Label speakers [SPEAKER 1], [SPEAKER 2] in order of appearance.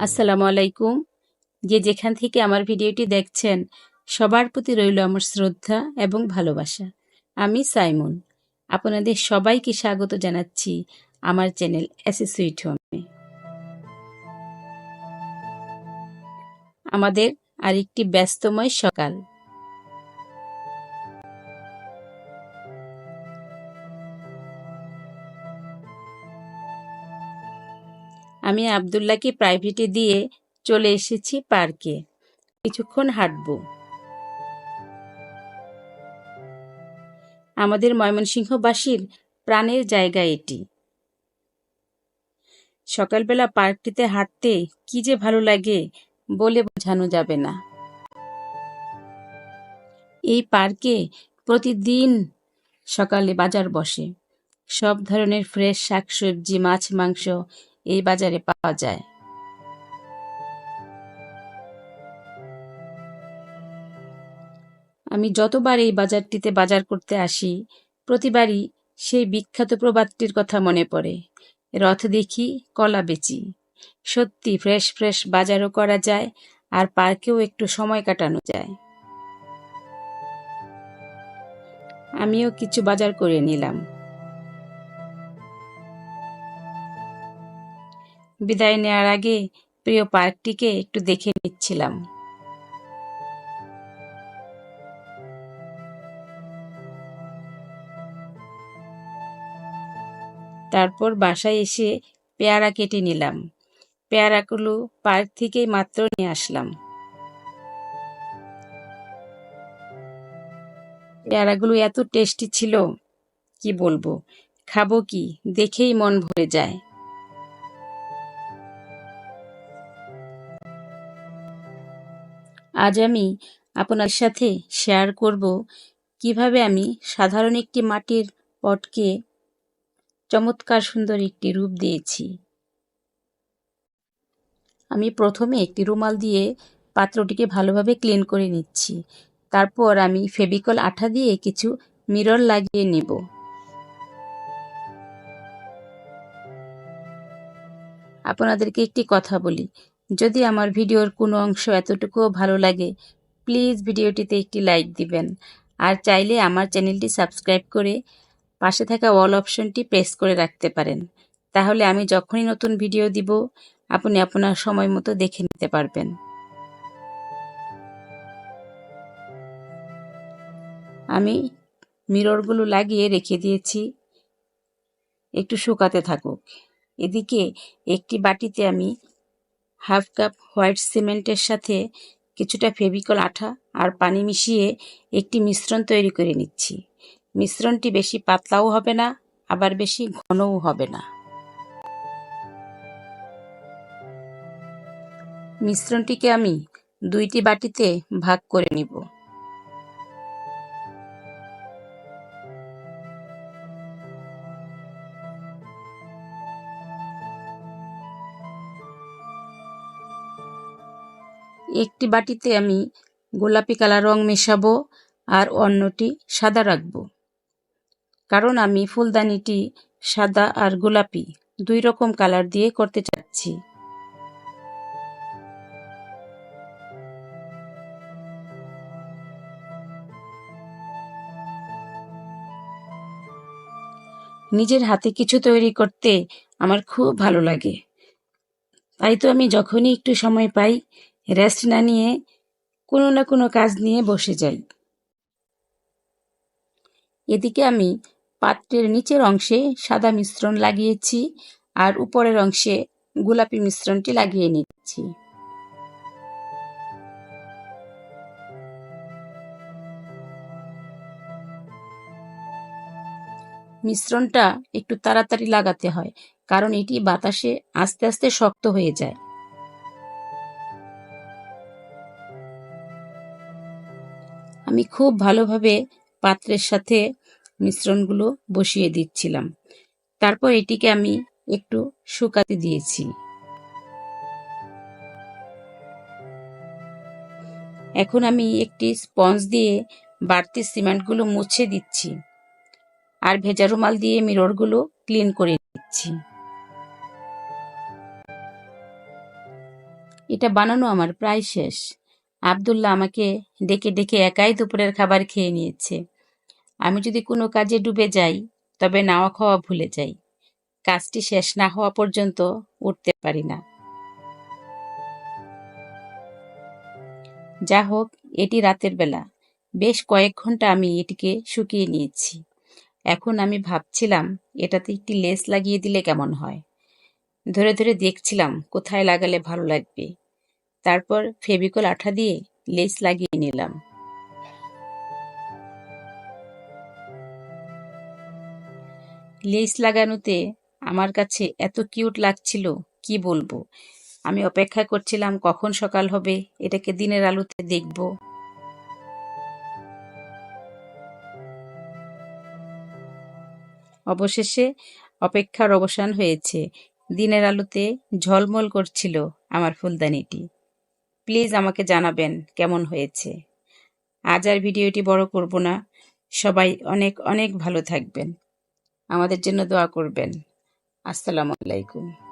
[SPEAKER 1] আসসালামু আলাইকুম। যে যেখান থেকে আমার ভিডিওটি দেখছেন সবার প্রতি রইল আমার শ্রদ্ধা এবং ভালোবাসা। আমি সাইমন, আপনাদের সবাইকে স্বাগত জানাচ্ছি আমার চ্যানেল এসএ সুইট হোমে। আমাদের আরেকটি ব্যস্তময় সকাল। আমি আব্দুল্লাহকে প্রাইভেটে দিয়ে চলে এসেছি পার্কে, কিছুক্ষণ হাঁটবো। আমাদের ময়মনসিংহবাসীর প্রাণের জায়গা এটি। সকালবেলা পার্কটিতে হাঁটতে কি যে ভালো লাগে বলে বোঝানো যাবে না। এই পার্কে প্রতিদিন সকালে বাজার বসে। সব ধরনের ফ্রেশ শাকসবজি, মাছ, মাংস এই বাজারে পাওয়া যায়। আমি যতবার এই বাজারটিতে বাজার করতে আসি, প্রতিবারই সেই বিখ্যাত প্রবাদটির কথা মনে পড়ে, রথ দেখি কলা বেচি। সত্যি ফ্রেশ ফ্রেশ বাজারও করা যায়, আর পার্কেও একটু সময় কাটানো যায়। আমিও কিছু বাজার করে নিলাম। বিদায় নেওয়ার আগে প্রিয় পার্কটিকে একটু দেখে নিচ্ছিলাম। তারপর বাসায় এসে পেয়ারা কেটে নিলাম। পেয়ারাগুলো পার্ক থেকেই মাত্র নিয়ে আসলাম। পেয়ারাগুলো এত টেস্টি ছিল, কি বলবো, খাবো কি, দেখেই মন ভরে যায়। আজ আমি আপনার সাথে শেয়ার করব কিভাবে আমি সাধারণ একটি মাটির পটকে চমৎকার সুন্দর একটি রূপ দিয়েছি। আমি প্রথমে একটি রুমাল দিয়ে পাত্রটিকে ভালোভাবে ক্লিন করে নিচ্ছি। তারপর আমি ফেভিকল আঠা দিয়ে কিছু মিরর লাগিয়ে নেব। আপনাদেরকে একটি কথা বলি, যদি আমার ভিডিওর কোনো অংশ এতটুকুও ভালো লাগে, প্লিজ ভিডিওটিতে একটি লাইক দিবেন। আর চাইলে আমার চ্যানেলটি সাবস্ক্রাইব করে পাশে থাকা অল অপশনটি প্রেস করে রাখতে পারেন। তাহলে আমি যখনই নতুন ভিডিও দিব, আপনি আপনার সময় মতো দেখে নিতে পারবেন। আমি মিররগুলো লাগিয়ে রেখে দিয়েছি, একটু শুকাতে থাকুক। এদিকে একটি বাটিতে আমি হাফ কাপ হোয়াইট সিমেন্টের সাথে কিছুটা ফেভিকল আঠা আর পানি মিশিয়ে একটি মিশ্রণ তৈরি করে নিচ্ছি। মিশ্রণটি বেশি পাতলাও হবে না, আবার বেশি ঘনও হবে না। মিশ্রণটিকে আমি দুইটি বাটিতে ভাগ করে নিব। একটি বাটিতে আমি গোলাপি কালার রং মেশাবো আর অন্যটি সাদা রাখবো, কারণ আমি ফুলদানিটি সাদা আর গোলাপি দুই রকম কালার দিয়ে করতে চাচ্ছি। নিজের হাতে কিছু তৈরি করতে আমার খুব ভালো লাগে, তাই তো আমি যখনই একটু সময় পাই, রেস্ট না নিয়ে কোনো না কোনো কাজ নিয়ে বসে যাই। এদিকে আমি পাত্রের নিচের অংশে সাদা মিশ্রণ লাগিয়েছি আর উপরের অংশে গোলাপি মিশ্রণটি লাগিয়ে নিচ্ছি। মিশ্রণটা একটু তাড়াতাড়ি লাগাতে হয়, কারণ এটি বাতাসে আস্তে আস্তে শক্ত হয়ে যায়। আমি খুব ভালোভাবে পাত্রের সাথে মিশ্রণগুলো বসিয়ে দিচ্ছিলাম। তারপর এটিকে আমি একটু শুকাতে দিয়েছি। এখন আমি একটি স্পঞ্জ দিয়ে বাড়তি সিমেন্টগুলো মুছে দিচ্ছি আর ভেজা রুমাল দিয়ে মিররগুলো ক্লিন করে নিচ্ছি। এটা বানানো আমার প্রায় শেষ। আব্দুল্লাহ আমাকে ডেকে ডেকে একাই দুপুরের খাবার খেয়ে নিয়েছে। আমি যদি কোনো কাজে ডুবে যাই তবে নাওয়া খাওয়া ভুলে যাই। কাজটি শেষ না হওয়া পর্যন্ত উঠতে পারি না। যা হোক, এটি রাতের বেলা। বেশ কয়েক ঘন্টা আমি এটিকে শুকিয়ে নিয়েছি। এখন আমি ভাবছিলাম এটাতে একটি লেস লাগিয়ে দিলে কেমন হয়। ধরে ধরে দেখছিলাম কোথায় লাগালে ভালো লাগবে। তারপর ফেভিকল আঠা দিয়ে লেস লাগিয়ে নিলাম। লেস লাগানোতে আমার কাছে এত কিউট লাগছিল, কি বলবো। আমি অপেক্ষা করছিলাম কখন সকাল হবে, এটাকে দিনের আলোতে দেখব। অবশেষে অপেক্ষার অবসান হয়েছে। দিনের আলোতে ঝলমল করছিল আমার ফুলদানিটি। প্লিজ আমাকে জানাবেন কেমন হয়েছে। আজ আর ভিডিওটি বড় করব না। সবাই অনেক অনেক ভালো থাকবেন। আমাদের জন্য দোয়া করবেন। আসসালামু আলাইকুম।